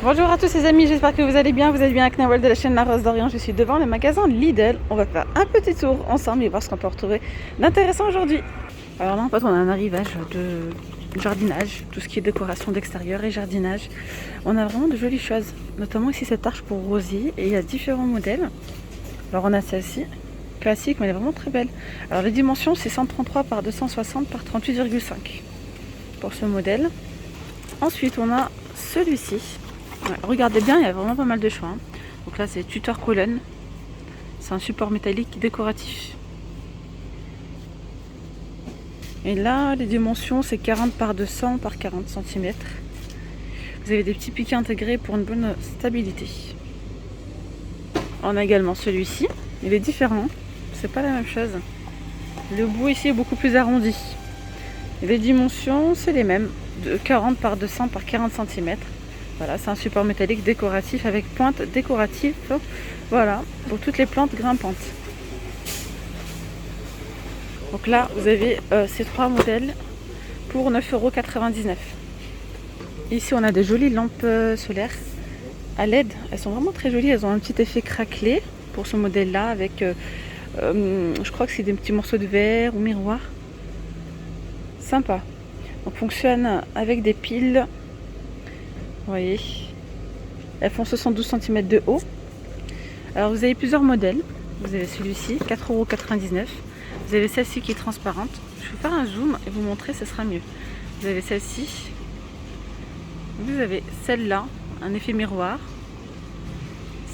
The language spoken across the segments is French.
Bonjour à tous les amis, j'espère que vous allez bien. Vous êtes bien avec Nawal de la chaîne La Rose d'Orient. Je suis devant le magasin Lidl. On va faire un petit tour ensemble et voir ce qu'on peut retrouver d'intéressant aujourd'hui. Alors là en fait on a un arrivage de jardinage, tout ce qui est décoration d'extérieur et jardinage. On a vraiment de jolies choses, notamment ici cette arche pour rosier et il y a différents modèles. Alors on a celle-ci, classique mais elle est vraiment très belle. Alors les dimensions c'est 133 par 260 par 38,5 pour ce modèle. Ensuite on a celui-ci. Ouais, regardez bien, il y a vraiment pas mal de choix. Donc là, c'est Tutor Colonne. C'est un support métallique décoratif. Et là, les dimensions, c'est 40 par 200 par 40 cm. Vous avez des petits piquets intégrés pour une bonne stabilité. On a également celui-ci. Il est différent. C'est pas la même chose. Le bout ici est beaucoup plus arrondi. Et les dimensions, c'est les mêmes. De 40 par 200 par 40 cm. Voilà, c'est un support métallique décoratif avec pointe décorative. Voilà, pour toutes les plantes grimpantes. Donc là, vous avez ces trois modèles pour 9,99 €. Ici, on a des jolies lampes solaires à LED. Elles sont vraiment très jolies. Elles ont un petit effet craquelé pour ce modèle-là avec, je crois que c'est des petits morceaux de verre ou miroir. Sympa. Donc, fonctionne avec des piles. Vous voyez, elles font 72 cm de haut. Alors vous avez plusieurs modèles. Vous avez celui-ci, 4,99 €. Vous avez celle-ci qui est transparente. Je vais faire un zoom et vous montrer, ce sera mieux. Vous avez celle-ci. Vous avez celle-là, un effet miroir.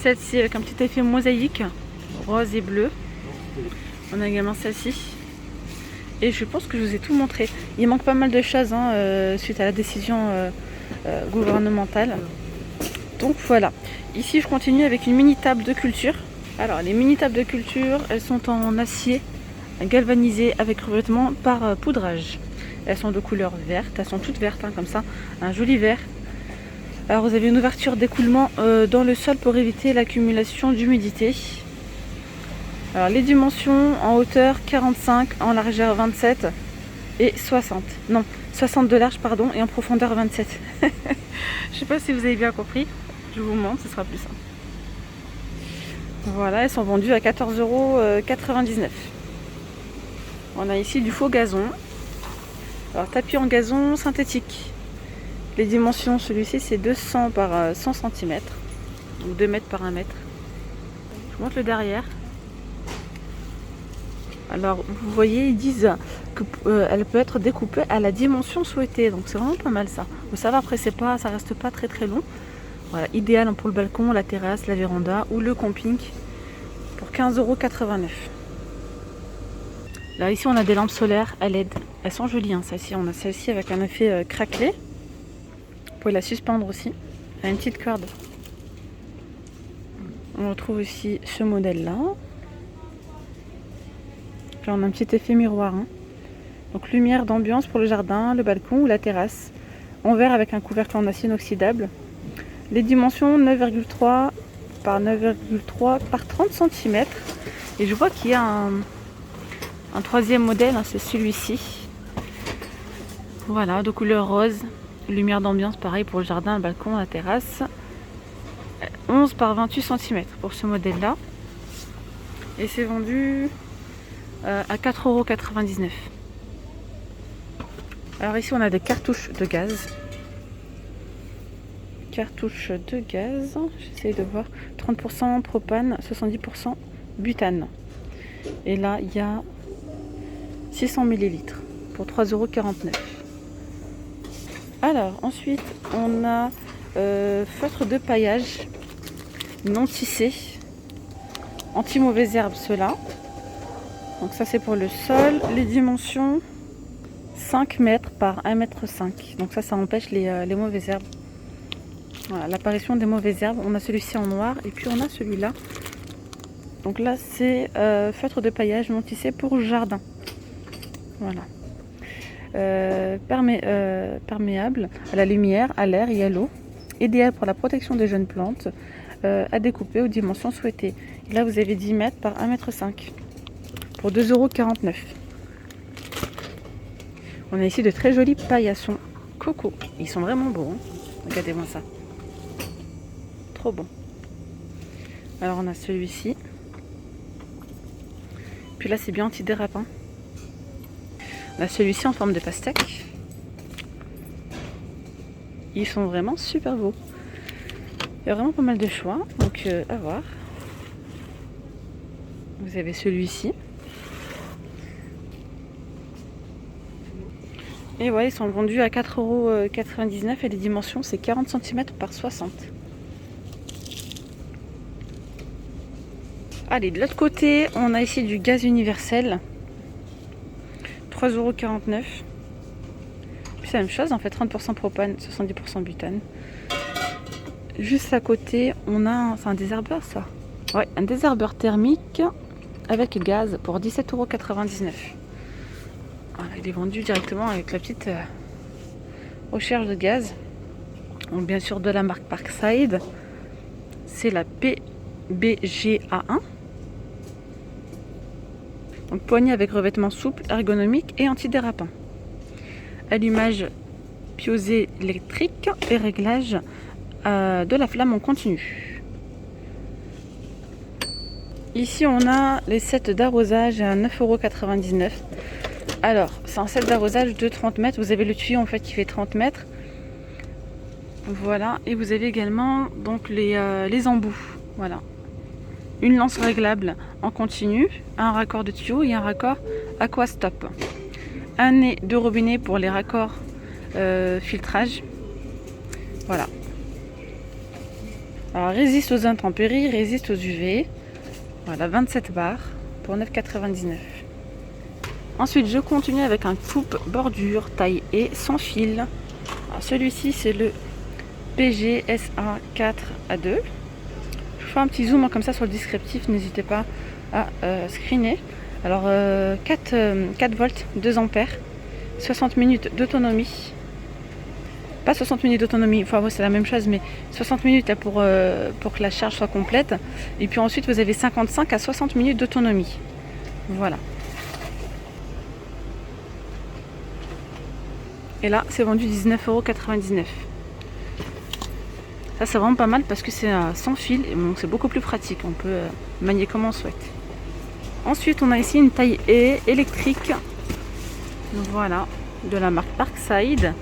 Celle-ci avec un petit effet mosaïque, rose et bleu. On a également celle-ci. Et je pense que je vous ai tout montré. Il manque pas mal de choses suite à la décision gouvernementale. Donc voilà. Ici je continue avec une mini table de culture. Alors les mini tables de culture, elles sont en acier galvanisé avec revêtement par poudrage. Elles sont de couleur verte. Elles sont toutes vertes comme ça. Un joli vert. Alors vous avez une ouverture d'écoulement dans le sol pour éviter l'accumulation d'humidité. Alors les dimensions en hauteur 45, en largeur 27 et 60. Non, 60 de large pardon et en profondeur 27. Je sais pas si vous avez bien compris. Je vous montre, ce sera plus simple. Voilà, elles sont vendues à 14,99 €. On a ici du faux gazon. Alors tapis en gazon synthétique. Les dimensions, celui-ci c'est 200 par 100 cm. Donc 2 mètres par 1 mètre. Je vous montre le derrière. Alors vous voyez, ils disent qu'elle peut être découpée à la dimension souhaitée. Donc c'est vraiment pas mal ça. Vous savez, après ça reste pas très très long. Voilà, idéal pour le balcon, la terrasse, la véranda ou le camping pour 15,89 €. Là ici on a des lampes solaires à LED. Elles sont jolies celles-ci. On a celle-ci avec un effet craquelé. Vous pouvez la suspendre aussi. Elle a une petite corde. On retrouve aussi ce modèle-là. Puis on a un petit effet miroir. Donc lumière d'ambiance pour le jardin, le balcon ou la terrasse. En verre avec un couvercle en acier inoxydable. Les dimensions 9,3 par 9,3 par 30 cm. Et je vois qu'il y a un troisième modèle, c'est celui-ci. Voilà, de couleur rose. Lumière d'ambiance, pareil pour le jardin, le balcon, la terrasse. 11 par 28 cm pour ce modèle-là. Et c'est vendu à 4,99 €. Alors ici on a des cartouches de gaz. Cartouches de gaz, j'essaie de voir. 30% propane, 70% butane. Et là il y a 600 ml pour 3,49 €. Alors ensuite on a feutre de paillage non tissé, anti-mauvaises herbes ceux-là. Donc ça c'est pour le sol. Les dimensions 5 mètres par 1,5 m. Donc ça empêche les mauvaises herbes. Voilà, l'apparition des mauvaises herbes. On a celui-ci en noir et puis on a celui-là. Donc là c'est feutre de paillage non tissé pour jardin. Voilà. Perméable à la lumière, à l'air et à l'eau. Idéal pour la protection des jeunes plantes. À découper aux dimensions souhaitées. Et là vous avez 10 mètres par 1,5 m. Pour 2,49 €. On a ici de très jolis paillassons coco. Ils sont vraiment beaux. Regardez-moi ça. trop bon. Alors on a celui-ci. Puis là c'est bien antidérapant. On a celui-ci en forme de pastèque. Ils sont vraiment super beaux. Il y a vraiment pas mal de choix, donc à voir. Vous avez celui-ci. Et voilà, ils sont vendus à 4,99 € et les dimensions c'est 40 cm par 60. Allez, de l'autre côté, on a ici du gaz universel. 3,49 €. C'est la même chose, en fait, 30% propane, 70% butane. Juste à côté, on a c'est un désherbeur, ça. Ouais, un désherbeur thermique avec gaz pour 17,99 €. Voilà, il est vendu directement avec la petite recharge de gaz. Donc bien sûr de la marque Parkside. C'est la PBGA1. Donc poignée avec revêtement souple, ergonomique et antidérapant. Allumage piézoélectrique et réglage de la flamme en continu. Ici on a les sets d'arrosage à 9,99 €. Alors c'est un set d'arrosage de 30 mètres. Vous avez le tuyau en fait qui fait 30 mètres. Voilà, et vous avez également donc les embouts. Voilà. Une lance réglable en continu, un raccord de tuyau et un raccord aquastop. Un nez de robinet pour les raccords filtrage. Voilà. Alors résiste aux intempéries, résiste aux UV. Voilà, 27 bars pour 9,99 €. Ensuite, je continue avec un coupe bordure taille et sans fil. Celui-ci, c'est le PGSA 4A2. Je vous fais un petit zoom comme ça sur le descriptif, n'hésitez pas à screener. Alors 4 volts, 2 ampères, 60 minutes d'autonomie. Pas 60 minutes d'autonomie, enfin c'est la même chose, mais 60 minutes là, pour que la charge soit complète. Et puis ensuite vous avez 55 à 60 minutes d'autonomie. Voilà. Et là c'est vendu 19,99 €. Ça c'est vraiment pas mal parce que c'est sans fil et donc c'est beaucoup plus pratique. On peut manier comme on souhaite. Ensuite on a ici une taille E électrique. Voilà, de la marque Parkside.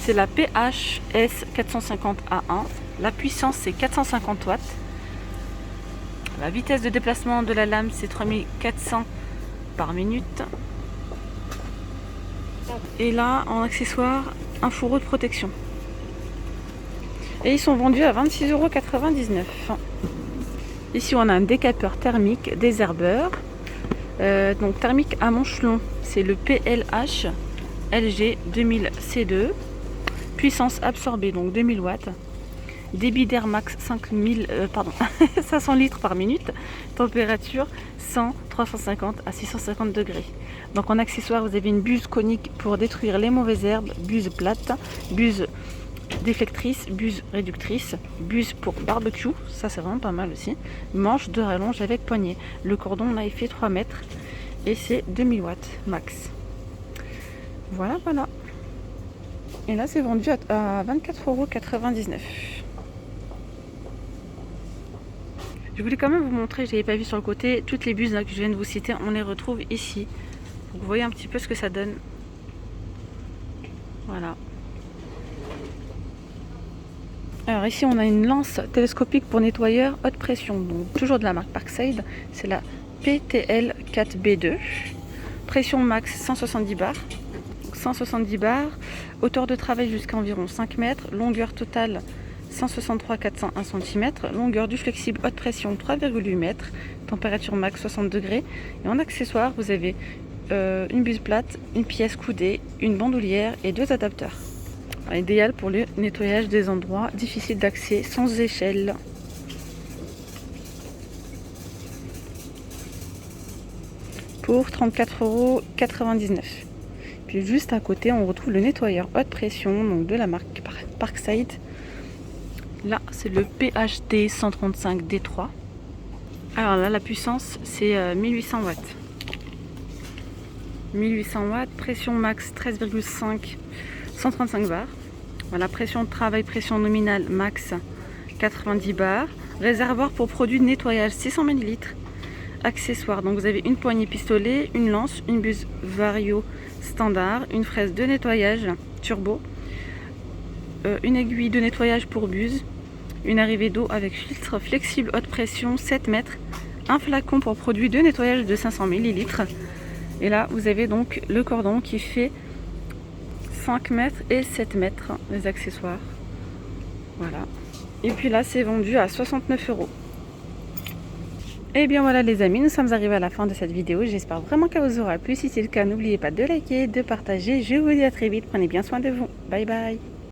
C'est la PHS 450A1. La puissance c'est 450 watts. La vitesse de déplacement de la lame c'est 3400 par minute. Et là en accessoire un fourreau de protection. Et ils sont vendus à 26,99 €. Ici on a un décapeur thermique désherbeur. Donc thermique à manche long. C'est le PLH LG 2000 C2. Puissance absorbée donc 2000 watts. Débit d'air max 500 litres par minute. Température 350 à 650 degrés. Donc en accessoire vous avez une buse conique pour détruire les mauvaises herbes, buse plate, buse déflectrice, buse réductrice, buse pour barbecue, ça c'est vraiment pas mal aussi. Manche de rallonge avec poignée. Le cordon là il fait 3 mètres et c'est 2000 watts max. Voilà, voilà. Et là c'est vendu à 24,99 €. Je voulais quand même vous montrer, je n'avais pas vu sur le côté, toutes les buses là, que je viens de vous citer, on les retrouve ici. Vous voyez un petit peu ce que ça donne. Voilà. Alors ici on a une lance télescopique pour nettoyeur haute pression, donc toujours de la marque Parkside, c'est la PTL 4B2. Pression max 170 bars. 170 bars, hauteur de travail jusqu'à environ 5 mètres, longueur totale 163 401 cm, longueur du flexible haute pression 3,8 mètres, température max 60 degrés. Et en accessoire, vous avez une buse plate, une pièce coudée, une bandoulière et 2 adapteurs. Idéal pour le nettoyage des endroits difficiles d'accès sans échelle. Pour 34,99 €. Puis juste à côté, on retrouve le nettoyeur haute pression donc de la marque Parkside. Là, c'est le PHD 135 D3. Alors là, la puissance, c'est 1800 watts. 1800 watts, pression max 13,5, 135 bars. Voilà, pression de travail, pression nominale max 90 bars. Réservoir pour produits de nettoyage 600 ml. Accessoires, donc vous avez une poignée pistolet, une lance, une buse vario standard, une fraise de nettoyage turbo, une aiguille de nettoyage pour buse, une arrivée d'eau avec filtre flexible haute pression 7 mètres, un flacon pour produit de nettoyage de 500 ml. Et là vous avez donc le cordon qui fait 5 mètres et 7 mètres, les accessoires. Voilà. Et puis là c'est vendu à 69 €. Et bien voilà les amis, nous sommes arrivés à la fin de cette vidéo. J'espère vraiment qu'elle vous aura plu. Si c'est le cas, n'oubliez pas de liker, de partager. Je vous dis à très vite. Prenez bien soin de vous. Bye bye.